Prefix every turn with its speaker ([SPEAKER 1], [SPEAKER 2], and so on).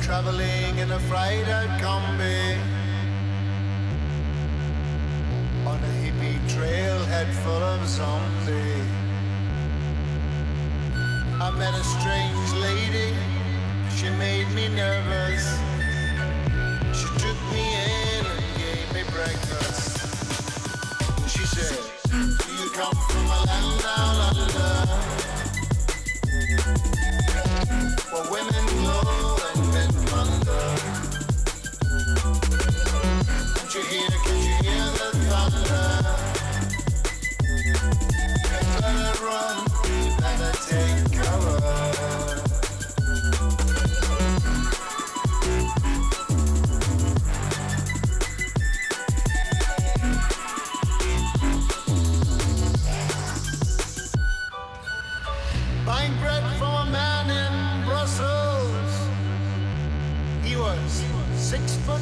[SPEAKER 1] traveling in a freighter combi on a hippie trailhead full of zombies. I met a strange lady, she made me nervous. She took me in and gave me breakfast. She said, do you come from a land down under, where women glow and men wonder? Can't you hear the thunder? You better run, you better take cover. Buying bread from a man in Brussels. He was 6'4"